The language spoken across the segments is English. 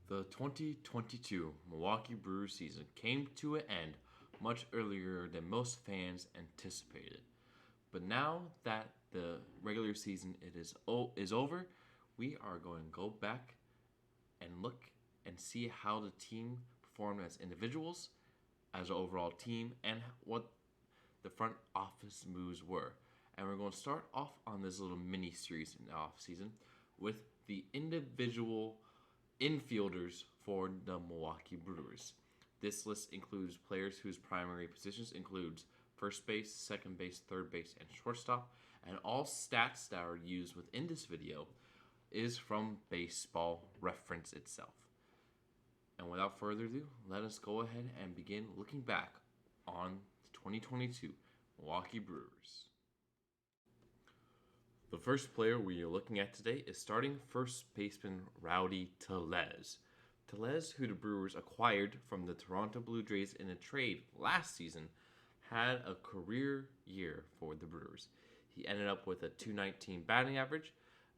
The 2022 Milwaukee Brewers season came to an end much earlier than most fans anticipated. But now that the regular season is over, we are going to go back and look and see how the team performed as individuals, as an overall team, and what the front office moves were. And we're going to start off on this little mini series in the off season with the individual infielders for the Milwaukee Brewers. This list includes players whose primary positions includes first base, second base, third base, and shortstop. And all stats that are used within this video is from Baseball Reference itself. And without further ado, let us go ahead and begin looking back on the 2022 Milwaukee Brewers. The first player we are looking at today is starting first baseman Rowdy Tellez. Tellez, who the Brewers acquired from the Toronto Blue Jays in a trade last season, had a career year for the Brewers. He ended up with a .219 batting average,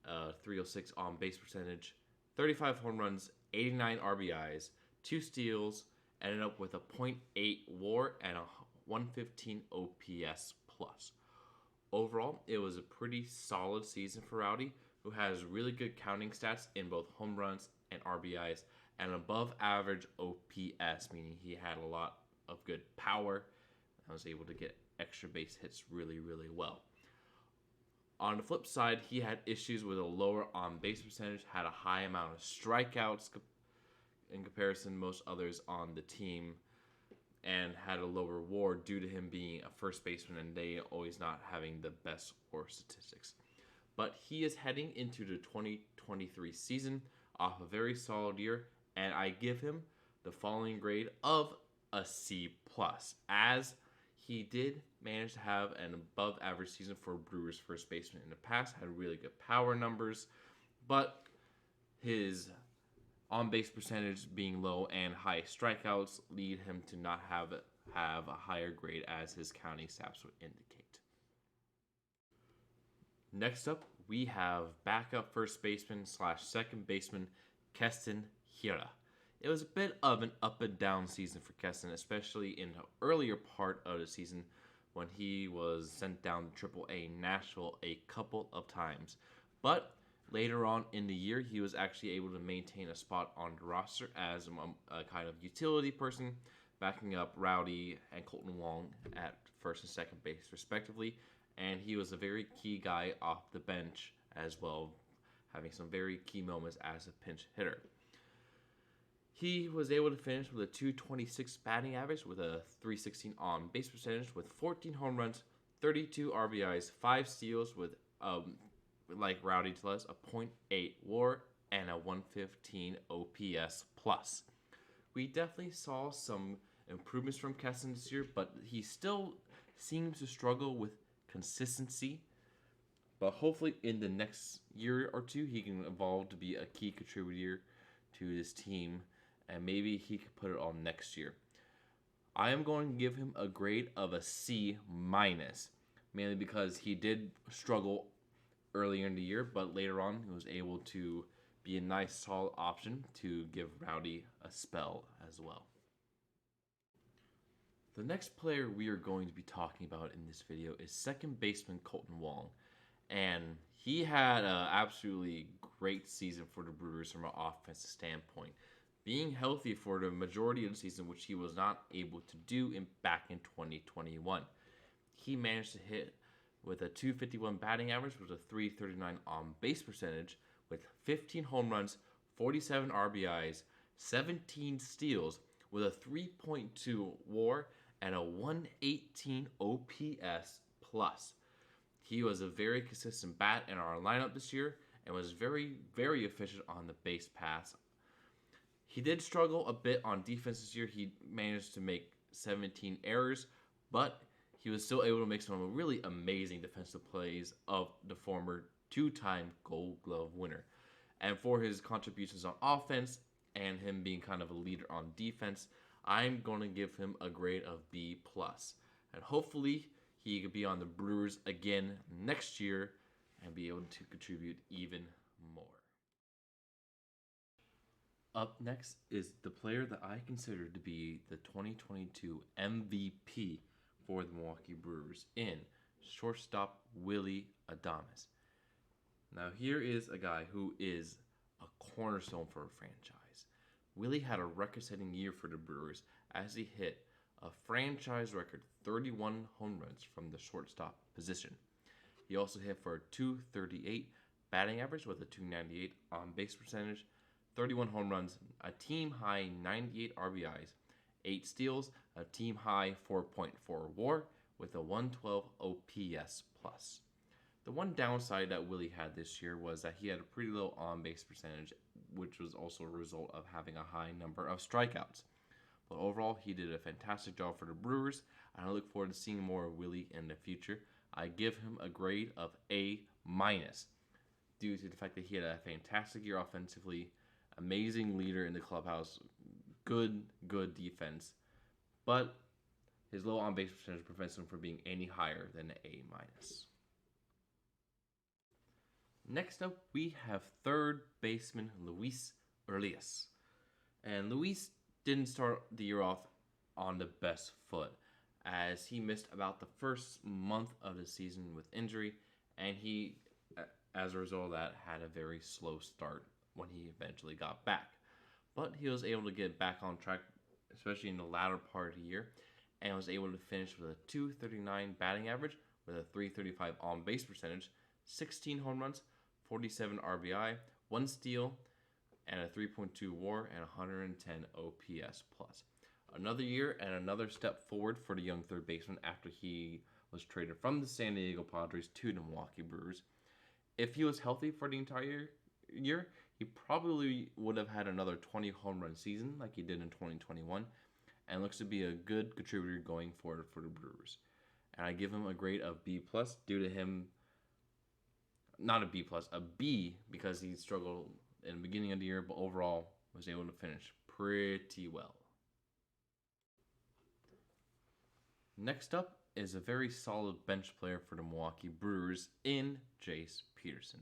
.306 on base percentage, 35 home runs, 89 RBIs, 2 steals, ended up with a .8 WAR and a 115 OPS plus. Overall, it was a pretty solid season for Rowdy, who has really good counting stats in both home runs and RBIs, and above average OPS, meaning he had a lot of good power and was able to get extra base hits really, really well. On the flip side, he had issues with a lower on-base percentage, had a high amount of strikeouts in comparison to most others on the team, and had a lower WAR due to him being a first baseman and they always not having the best WAR statistics. But he is heading into the 2023 season off a very solid year, and I give him the following grade of a C+, as he did manage to have an above average season for Brewers first baseman in the past, had really good power numbers, but his on-base percentage being low and high strikeouts lead him to not have a higher grade as his counting stats would indicate. Next up, we have backup first baseman / second baseman Keston Hiura. It was a bit of an up and down season for Keston, especially in the earlier part of the season when he was sent down to AAA Nashville a couple of times. But later on in the year, he was actually able to maintain a spot on the roster as a kind of utility person, backing up Rowdy and Kolten Wong at first and second base, respectively. And he was a very key guy off the bench as well, having some very key moments as a pinch hitter. He was able to finish with a .226 batting average with a .316 on base percentage with 14 home runs, 32 RBIs, 5 steals with like Rowdy Tellez, a .8 WAR and a 115 OPS plus. We definitely saw some improvements from Keston this year, but he still seems to struggle with consistency. But hopefully in the next year or two, he can evolve to be a key contributor to this team, and maybe he could put it on next year. I am going to give him a grade of a C-, mainly because he did struggle earlier in the year, but later on he was able to be a nice solid option to give Rowdy a spell as well. The next player we are going to be talking about in this video is second baseman Kolten Wong, and he had an absolutely great season for the Brewers from an offensive standpoint, being healthy for the majority of the season, which he was not able to do back in 2021. He managed to hit with a .251 batting average with a .339 on base percentage with 15 home runs, 47 RBIs, 17 steals with a 3.2 WAR and a 118 OPS plus. He was a very consistent bat in our lineup this year and was very, very efficient on the base pass. He did struggle a bit on defense this year. He managed to make 17 errors, but he was still able to make some really amazing defensive plays of the former two-time Gold Glove winner. And for his contributions on offense and him being kind of a leader on defense, I'm going to give him a grade of B+. And hopefully he could be on the Brewers again next year and be able to contribute even more. Up next is the player that I consider to be the 2022 MVP for the Milwaukee Brewers in shortstop Willie Adames. Now, here is a guy who is a cornerstone for a franchise. Willie had a record setting year for the Brewers as he hit a franchise record 31 home runs from the shortstop position. He also hit for a 238 batting average with a 298 on base percentage, 31 home runs, a team high 98 RBIs, 8 steals, a team high 4.4 WAR with a 112 OPS plus. The one downside that Willie had this year was that he had a pretty low on base percentage, which was also a result of having a high number of strikeouts. But overall, he did a fantastic job for the Brewers, and I look forward to seeing more of Willie in the future. I give him a grade of A- due to the fact that he had a fantastic year offensively, amazing leader in the clubhouse, good defense, but his low on base percentage prevents him from being any higher than A-. Next up, we have third baseman Luis Urias. And Luis didn't start the year off on the best foot, as he missed about the first month of the season with injury, and he, as a result of that, had a very slow start when he eventually got back. But he was able to get back on track, especially in the latter part of the year, and was able to finish with a 239 batting average with a 335 on base percentage, 16 home runs, 47 RBI, 1 steal, and a 3.2 WAR and 110 OPS plus. Another year and another step forward for the young third baseman after he was traded from the San Diego Padres to the Milwaukee Brewers. If he was healthy for the entire year, he probably would have had another 20 home run season like he did in 2021, and looks to be a good contributor going forward for the Brewers. And I give him a grade of B+ due to him, not a B+, a B, because he struggled in the beginning of the year, but overall was able to finish pretty well. Next up is a very solid bench player for the Milwaukee Brewers in Jace Peterson.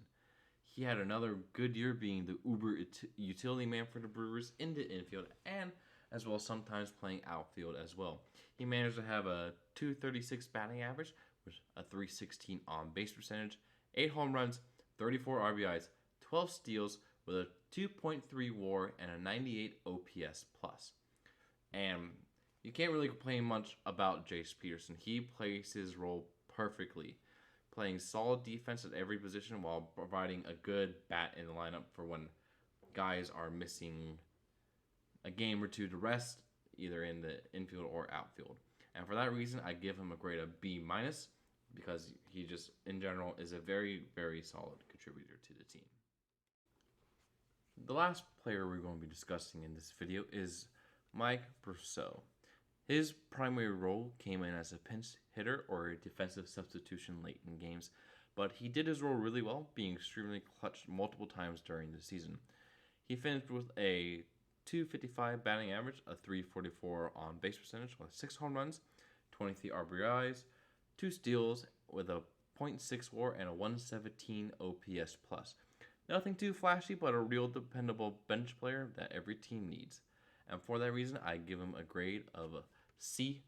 He had another good year being the uber utility man for the Brewers in the infield, and as well sometimes playing outfield as well. He managed to have a 236 batting average with a 316 on base percentage, 8 home runs, 34 RBIs, 12 steals with a 2.3 WAR and a 98 OPS plus. And you can't really complain much about Jace Peterson. He plays his role perfectly, playing solid defense at every position while providing a good bat in the lineup for when guys are missing a game or two to rest, either in the infield or outfield. And for that reason, I give him a grade of B-, because he just, in general, is a very, very solid contributor to the team. The last player we're going to be discussing in this video is Mike Brousseau. His primary role came in as a pinch hitter or a defensive substitution late in games, but he did his role really well, being extremely clutch multiple times during the season. He finished with a 255 batting average, a 344 on base percentage with 6 home runs, 23 RBIs, 2 steals with a 0.6 WAR and a 117 OPS plus. Nothing too flashy, but a real dependable bench player that every team needs. And for that reason, I give him a grade of a C+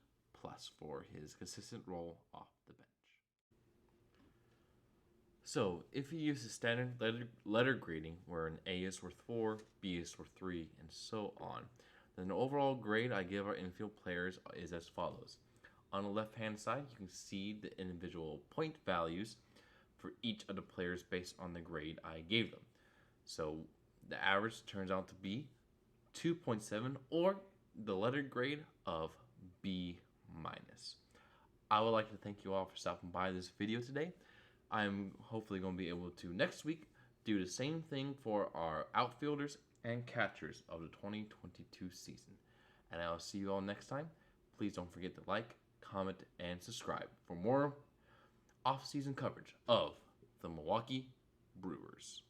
for his consistent role off the bench. So, if you use the standard letter grading, where an A is worth 4, B is worth 3, and so on, then the overall grade I give our infield players is as follows. On the left-hand side, you can see the individual point values for each of the players based on the grade I gave them. So, the average turns out to be 2.7, or the letter grade of B-. I would like to thank you all for stopping by this video today. I'm hopefully going to be able to next week do the same thing for our outfielders and catchers of the 2022 season. And I'll see you all next time. Please don't forget to like, comment, and subscribe for more off-season coverage of the Milwaukee Brewers.